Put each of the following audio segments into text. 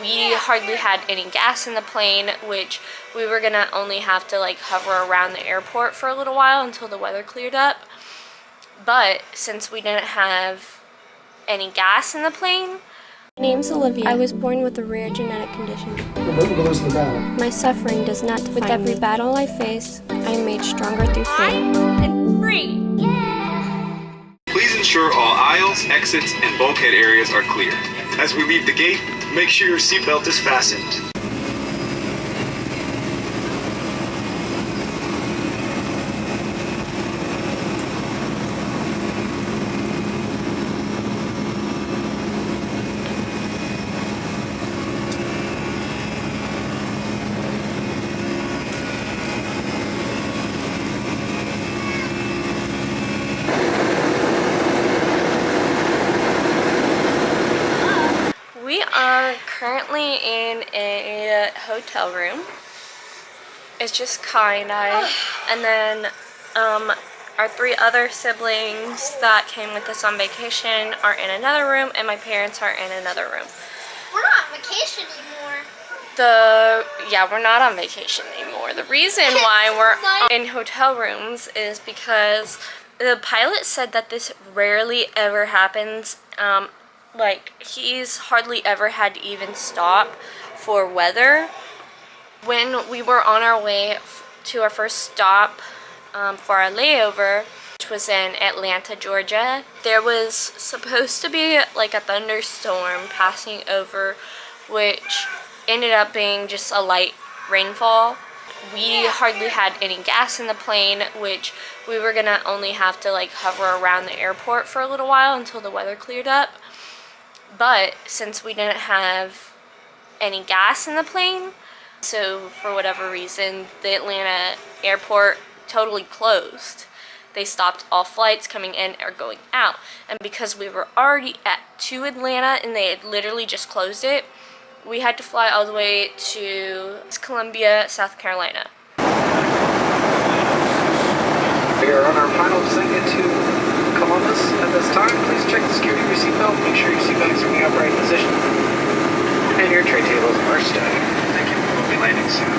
we hardly had any gas in the plane, which we were gonna only have to like hover around the airport for a little while until the weather cleared up. But since we didn't have any gas in the plane. My name's Olivia. I was born with a rare genetic condition. My suffering does not define me. With every battle I face, I am made stronger through faith. And free! Please ensure all aisles, exits, and bulkhead areas are clear. As we leave the gate, make sure your seatbelt is fastened. We are currently in a hotel room. It's just Kai and I, and then our 3 other siblings that came with us on vacation are in another room, and my parents are in another room. We're not on vacation anymore. We're not on vacation anymore. The reason why we're in hotel rooms is because the pilot said that this rarely ever happens. Like, he's hardly ever had to even stop for weather. When we were on our way to our first stop for our layover, which was in Atlanta, Georgia, there was supposed to be like a thunderstorm passing over, which ended up being just a light rainfall. We hardly had any gas in the plane, which we were gonna only have to like hover around the airport for a little while until the weather cleared up. But since we didn't have any gas in the plane, so for whatever reason, the Atlanta airport totally closed. They stopped all flights coming in or going out. And because we were already to Atlanta and they had literally just closed it, we had to fly all the way to Columbia, South Carolina. We are on our final descent into Columbus at this time. Please check the security of your seatbelt. Make sure your seatbelt is in the upright position. And your tray tables are stowed. Thank you. We'll be landing soon.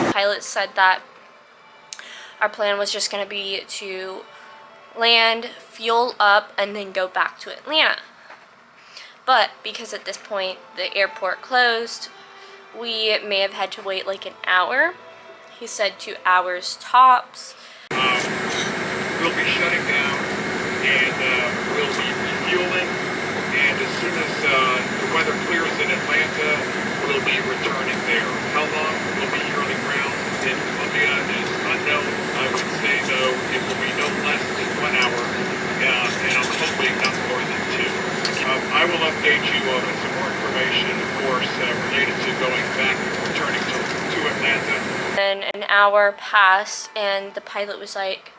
The pilot said that our plan was just going to be to land, fuel up, and then go back to Atlanta. But because at this point the airport closed, we may have had to wait like an hour. He said 2 hours tops. We'll be shutting down and we'll be refueling, and as soon as the weather clears in Atlanta, we'll be returning there. How long we'll be here on the ground in Columbia is unknown. I would say though it will be no less than 1 hour, and I'm hoping not more than 2. I will update you with some more information, of course, related to going back, returning to Atlanta. Then an hour passed and the pilot was like,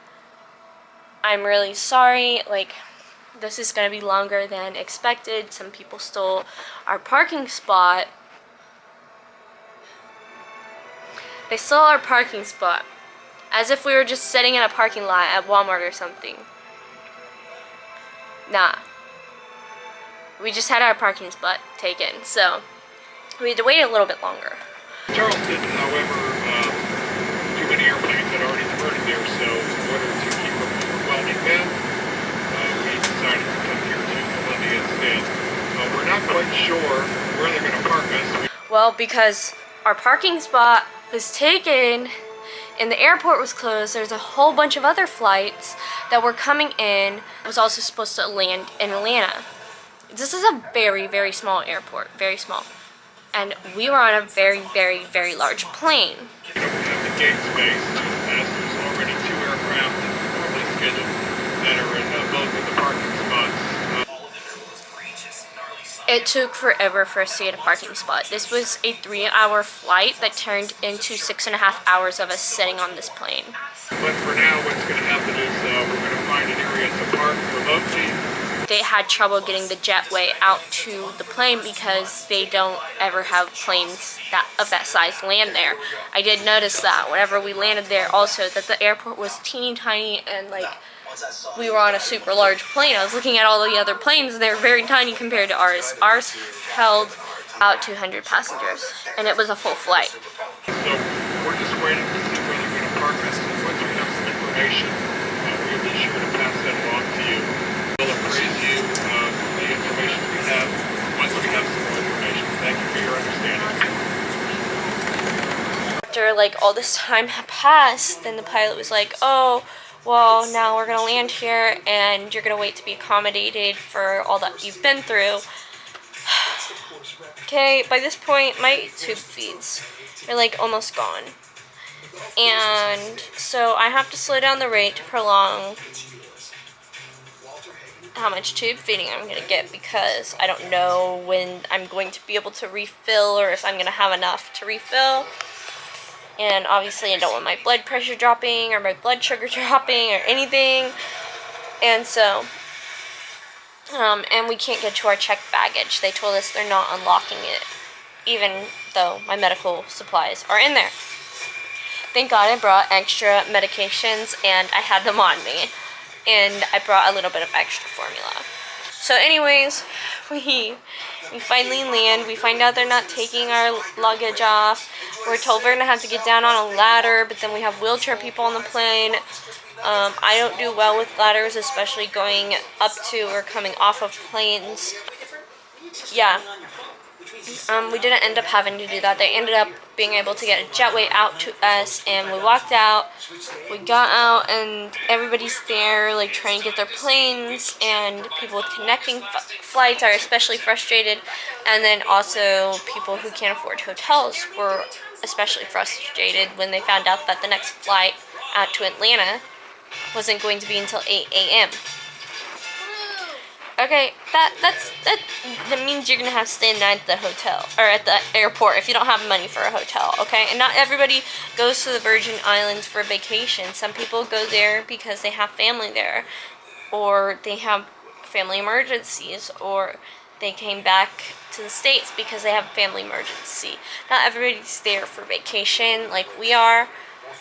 I'm really sorry, like, this is gonna be longer than expected. Some people stole our parking spot. They stole our parking spot, as if we were just sitting in a parking lot at Walmart or something. Nah. We just had our parking spot taken, so we had to wait a little bit longer. Charleston, however, too many airplanes had already diverted there, so in order to keep from overwhelming them, we decided to come here to Olivia instead. We're not quite sure where they're going to park us. Well, because our parking spot was taken and the airport was closed, there's a whole bunch of other flights that were coming in. It was also supposed to land in Atlanta. This is a very, very small airport, very small. And we were on a very, very, very large plane. We don't have the gate space, as there's already 2 aircraft normally scheduled that are in both of the parking spots. It took forever for us to get a parking spot. This was a 3-hour flight that turned into 6.5 hours of us sitting on this plane. But for now, what's going to happen is we're going to find an area to park remotely. They had trouble getting the jetway out to the plane because they don't ever have planes of that size land there. I did notice that whenever we landed there also, that the airport was teeny tiny and like we were on a super large plane. I was looking at all the other planes and they were very tiny compared to ours. Ours held About 200 passengers, and it was a full flight. So we're just waiting to see whether you're going to park us. Once we have some information, we'll be sure to pass that along to you. We'll appraise you the information we have once we have some more information. Thank you for your understanding. After like all this time had passed, then the pilot was like, oh, well, now we're gonna land here and you're gonna wait to be accommodated for all that you've been through. Okay, by this point, my tube feeds are like almost gone. And so I have to slow down the rate to prolong how much tube feeding I'm going to get, because I don't know when I'm going to be able to refill or if I'm going to have enough to refill. And obviously I don't want my blood pressure dropping or my blood sugar dropping or anything. And so, and we can't get to our checked baggage. They told us they're not unlocking it, even though my medical supplies are in there. Thank God I brought extra medications and I had them on me. And I brought a little bit of extra formula. So anyways, we finally land. We find out they're not taking our luggage off. We're told we're going to have to get down on a ladder, but then we have wheelchair people on the plane. I don't do well with ladders, especially going up to or coming off of planes. Yeah. We didn't end up having to do that. They ended up being able to get a jetway out to us, and we walked out. We got out, and everybody's there, like, trying to get their planes, and people with connecting flights are especially frustrated, and then also people who can't afford hotels were especially frustrated when they found out that the next flight out to Atlanta wasn't going to be until 8 a.m. Okay, that means you're gonna have to stay the night at the hotel or at the airport if you don't have money for a hotel, okay? And not everybody goes to the Virgin Islands for vacation. Some people go there because they have family there, or they have family emergencies, or they came back to the States because they have a family emergency. Not everybody's there for vacation like we are,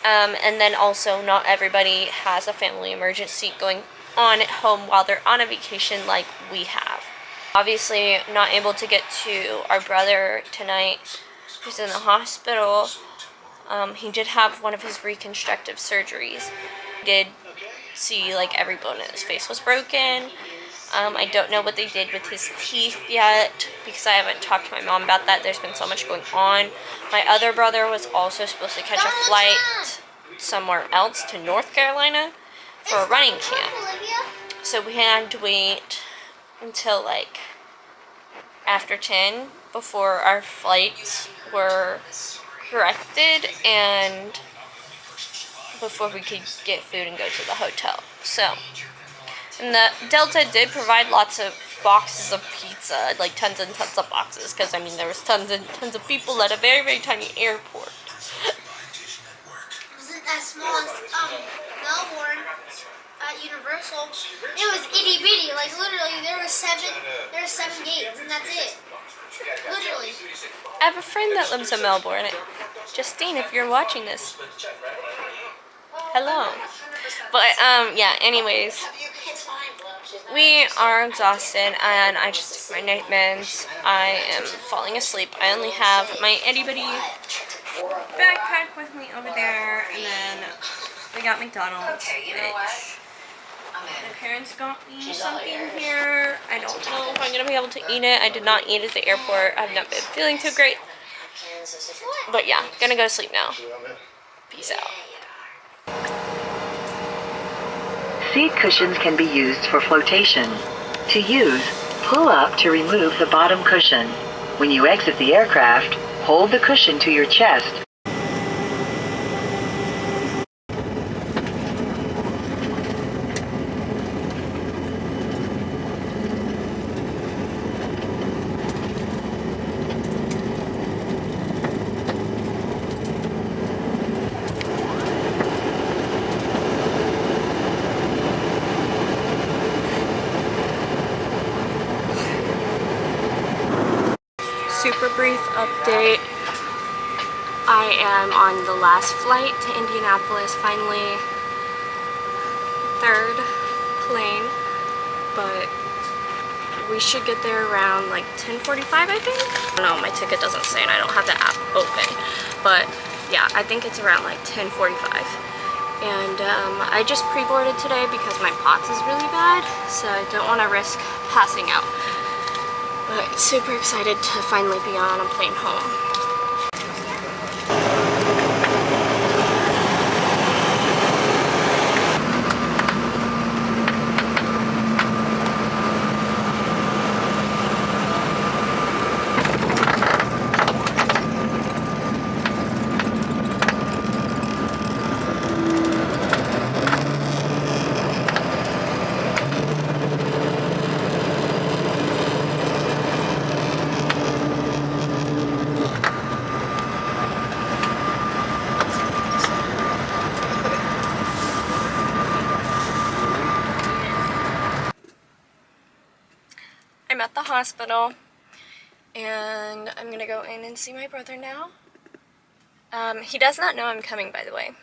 and then also not everybody has a family emergency going on at home while they're on a vacation like we have. Obviously not able to get to our brother tonight who's in the hospital. He did have one of his reconstructive surgeries. He did see like every bone in his face was broken. I don't know what they did with his teeth yet because I haven't talked to my mom about that. There's been so much going on. My other brother was also supposed to catch a flight somewhere else to North Carolina for a running camp. So we had to wait until like after 10 before our flights were corrected and before we could get food and go to the hotel. So, and the Delta did provide lots of boxes of pizza, like tons and tons of boxes, because I mean there was tons and tons of people at a very, very tiny airport. As small as Melbourne at Universal. It was itty bitty. Like literally, there were seven gates, and that's it. Literally. I have a friend that lives in Melbourne. Justine, if you're watching this, hello. But yeah. Anyways, we are exhausted, and I just took my night meds. I am falling asleep. I only have my itty bitty backpack with me over there, and then we got McDonald's, which my parents got me something here. I don't know if I'm going to be able to eat it. I did not eat at the airport. I've not been feeling too great. But yeah, gonna go to sleep now. Peace out. Seat cushions can be used for flotation. To use, pull up to remove the bottom cushion. When you exit the aircraft, hold the cushion to your chest. Super brief update. I am on the last flight to Indianapolis, finally. Third plane, but we should get there around like 10:45, I think. No, my ticket doesn't say and I don't have the app open. But yeah, I think it's around like 10:45. And I just pre-boarded today because my POTS is really bad, so I don't want to risk passing out. But super excited to finally be on a plane home. I'm at the hospital and I'm gonna go in and see my brother now. He does not know I'm coming, by the way.